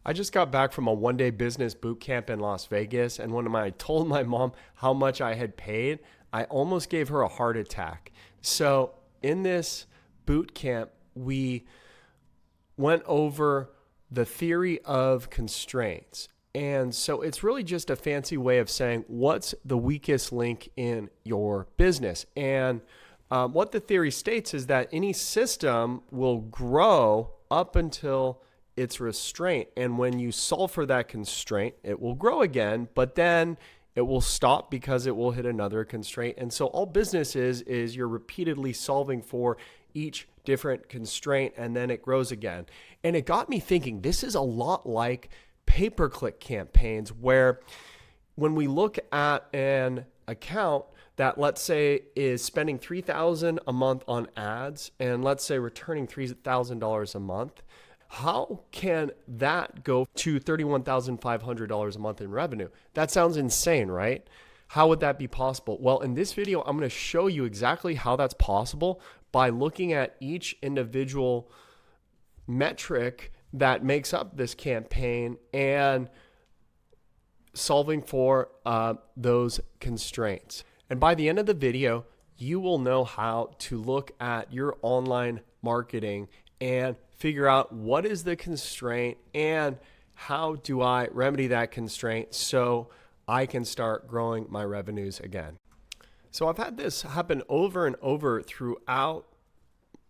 I just got back from a one-day business boot camp in Las Vegas, and when I told my mom how much I had paid, I almost gave her a heart attack. So in this boot camp, we went over the theory of constraints. And so it's really just a fancy way of saying what's the weakest link in your business. And what the theory states is that any system will grow up until its restraint. And when you solve for that constraint, it will grow again, but then it will stop because it will hit another constraint. And so all business is you're repeatedly solving for each different constraint, and then it grows again. And it got me thinking, this is a lot like pay-per-click campaigns, where when we look at an account that, let's say, is spending $3,000 a month on ads, and let's say returning $3,000 a month, how can that go to $31,500 a month in revenue? That sounds insane, right? How would that be possible? Well, in this video, I'm going to show you exactly how that's possible by looking at each individual metric that makes up this campaign and solving for those constraints. And by the end of the video, you will know how to look at your online marketing and figure out what is the constraint and how do I remedy that constraint so I can start growing my revenues again. So I've had this happen over and over throughout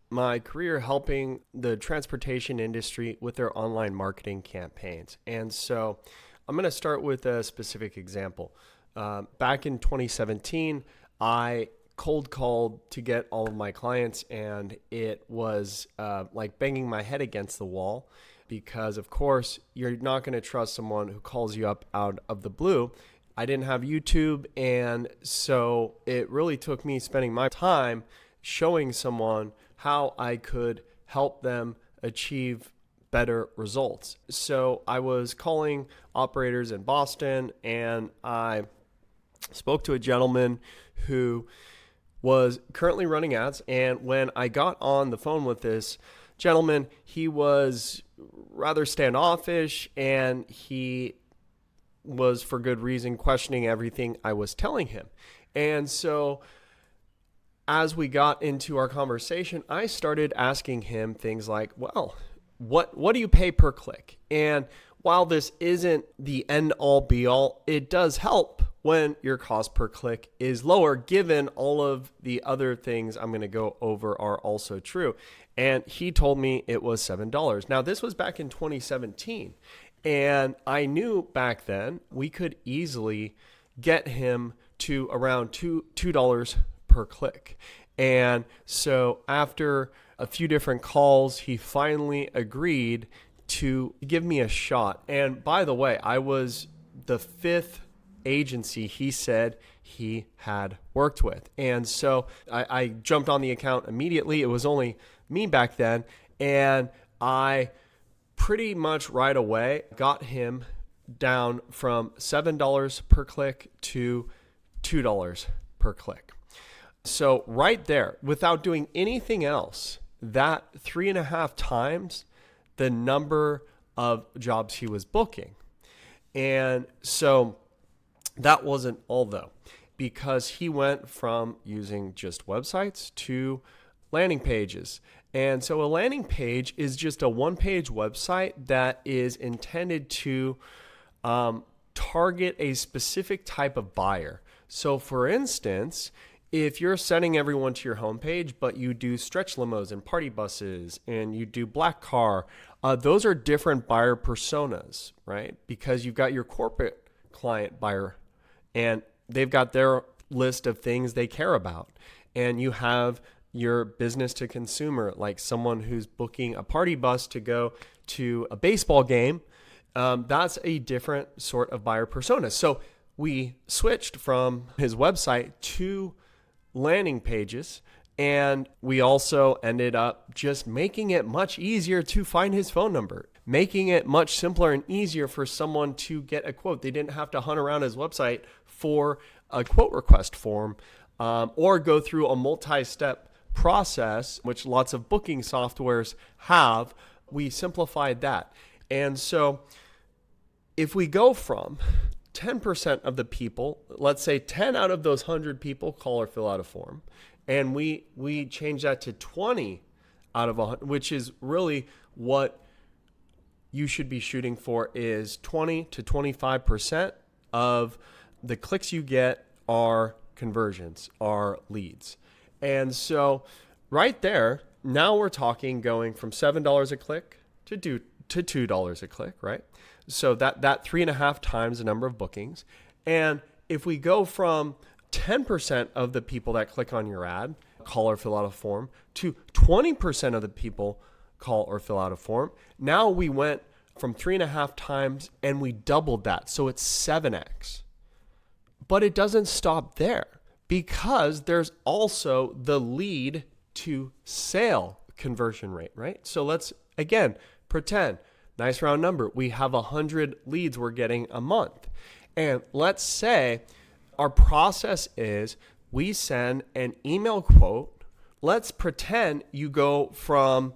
my career, helping the transportation industry with their online marketing campaigns. And so I'm going to start with a specific example. Back in 2017, I cold called to get all of my clients, and it was like banging my head against the wall because, of course, you're not going to trust someone who calls you up out of the blue. I didn't have YouTube, and so it really took me spending my time showing someone how I could help them achieve better results. So I was calling operators in Boston, and I spoke to a gentleman who was currently running ads. And when I got on the phone with this gentleman, he was rather standoffish, and he was, for good reason, questioning everything I was telling him. And so as we got into our conversation, I started asking him things like, well, what do you pay per click? And while this isn't the end all be all, it does help when your cost per click is lower, given all of the other things I'm going to go over are also true. And he told me it was $7. Now, this was back in 2017. And I knew back then we could easily get him to around $2 per click. And so after a few different calls, he finally agreed to give me a shot. And by the way, I was the fifth agency he said he had worked with. And so I jumped on the account immediately. It was only me back then. And I pretty much right away got him down from $7 per click to $2 per click. So right there, without doing anything else, that 3.5 times the number of jobs he was booking. And so that wasn't all though, because he went from using just websites to landing pages. And so a landing page is just a one-page website that is intended to target a specific type of buyer. So for instance, if you're sending everyone to your homepage, but you do stretch limos and party buses and you do black car, those are different buyer personas, right? Because you've got your corporate client buyer and they've got their list of things they care about. And you have your business to consumer, like someone who's booking a party bus to go to a baseball game. That's a different sort of buyer persona. So we switched from his website to landing pages, and we also ended up just making it much easier to find his phone number, making it much simpler and easier for someone to get a quote. They didn't have to hunt around his website for a quote request form or go through a multi-step process, which lots of booking softwares have. We simplified that. And so if we go from 10% of the people, let's say 10 out of those 100 people call or fill out a form, and we change that to 20 out of 100, which is really what you should be shooting for, is 20 to 25% of the clicks you get are conversions, are leads. And so right there, now we're talking going from $7 a click to $2 a click, right? So that 3.5 times the number of bookings. And if we go from 10% of the people that click on your ad call or fill out a form to 20% of the people call or fill out a form, now we went from 3.5 times and we doubled that. So it's 7x. But it doesn't stop there, because there's also the lead to sale conversion rate, right? So let's, again, pretend, nice round number, we have 100 leads we're getting a month. And let's say our process is we send an email quote. Let's pretend you go from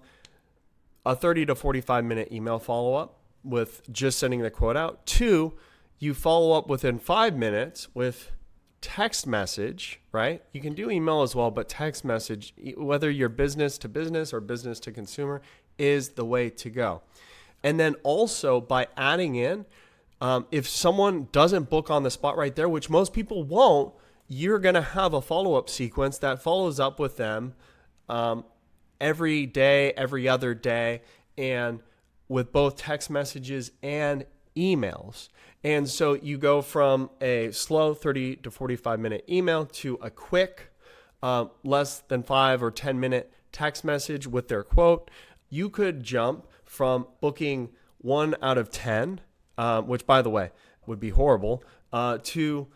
a 30 to 45 minute email follow-up with just sending the quote out to you follow up within 5 minutes with text message, right? You can do email as well, but text message, whether you're business to business or business to consumer, is the way to go. And then also by adding in, if someone doesn't book on the spot right there, which most people won't, you're going to have a follow-up sequence that follows up with them every day, every other day, and with both text messages and emails. And so you go from a slow 30 to 45 minute email to a quick, less than 5 or 10 minute text message with their quote. You could jump from booking 1 out of 10, which by the way would be horrible, to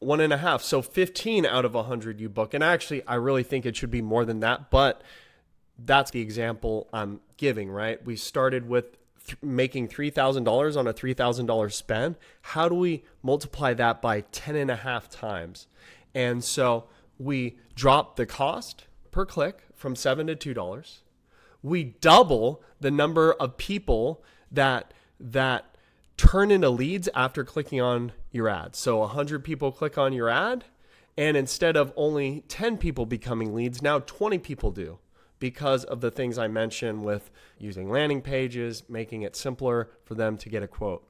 1.5. So 15 out of 100 you book. And actually, I really think it should be more than that, but that's the example I'm giving, right? We started with making $3,000 on a $3,000 spend. How do we multiply that by 10.5 times? And so we drop the cost per click from $7 to $2. We double the number of people that turn into leads after clicking on your ad. So 100 people click on your ad, and instead of only 10 people becoming leads, now 20 people do, because of the things I mentioned with using landing pages, making it simpler for them to get a quote.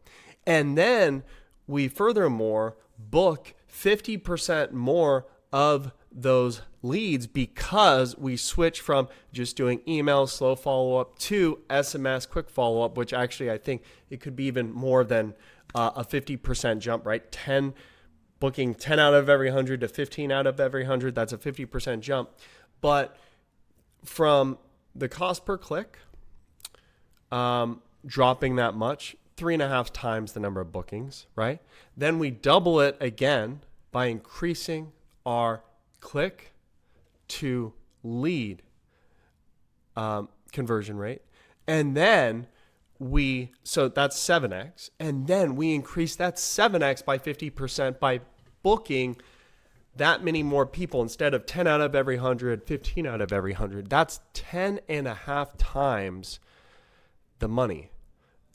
And then we furthermore book 50% more of those leads, because we switch from just doing email, slow follow-up, to SMS, quick follow-up, which actually I think it could be even more than a 50% jump, right? Booking 10 out of every 100 to 15 out of every 100, that's a 50% jump. But from the cost per click, dropping that much, 3.5 times the number of bookings, right? Then we double it again by increasing our click to lead conversion rate. And then so that's 7x. And then we increase that 7x by 50% by booking that many more people. Instead of 10 out of every 100, 15 out of every 100. That's 10.5 times the money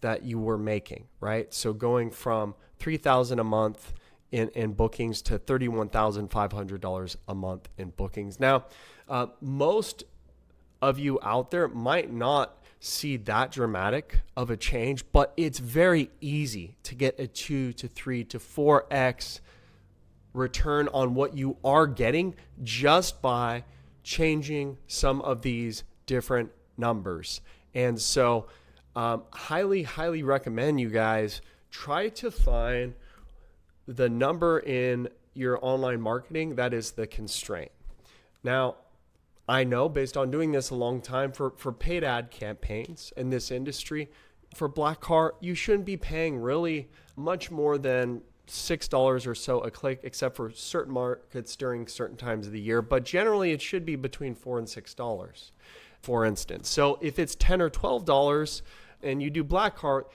that you were making, right? So going from $3,000 a month in bookings to $31,500 a month in bookings. Now, most of you out there might not see that dramatic of a change, but it's very easy to get a 2 to 3 to 4x return on what you are getting just by changing some of these different numbers. And so highly recommend you guys try to find the number in your online marketing that is the constraint. Now, I know based on doing this a long time for paid ad campaigns in this industry, for Black Car, you shouldn't be paying really much more than $6 or so a click, except for certain markets during certain times of the year. But generally, it should be between $4 and $6, for instance. So if it's $10 or $12 and you do Black Car,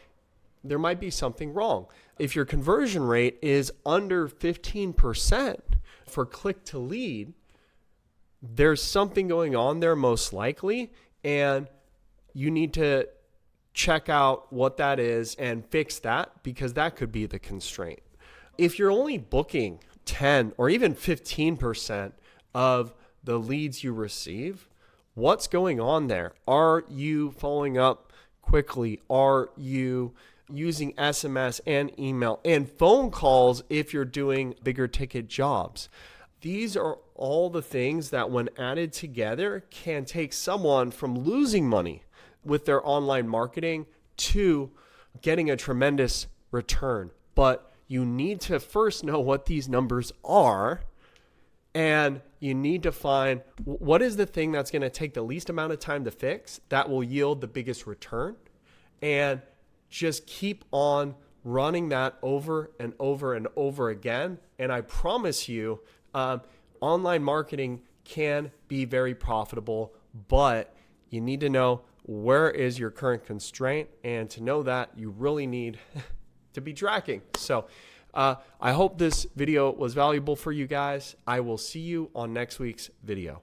there might be something wrong. If your conversion rate is under 15% for click to lead, there's something going on there most likely, and you need to check out what that is and fix that, because that could be the constraint. If you're only booking 10 or even 15% of the leads you receive, what's going on there? Are you following up quickly? Are you using SMS and email and phone calls if you're doing bigger ticket jobs? These are all the things that, when added together, can take someone from losing money with their online marketing to getting a tremendous return. But you need to first know what these numbers are, and you need to find what is the thing that's going to take the least amount of time to fix that will yield the biggest return, and just keep on running that over and over and over again. And I promise you, online marketing can be very profitable, but you need to know where is your current constraint, and to know that, you really need to be tracking. So I hope this video was valuable for you guys. I will see you on next week's video.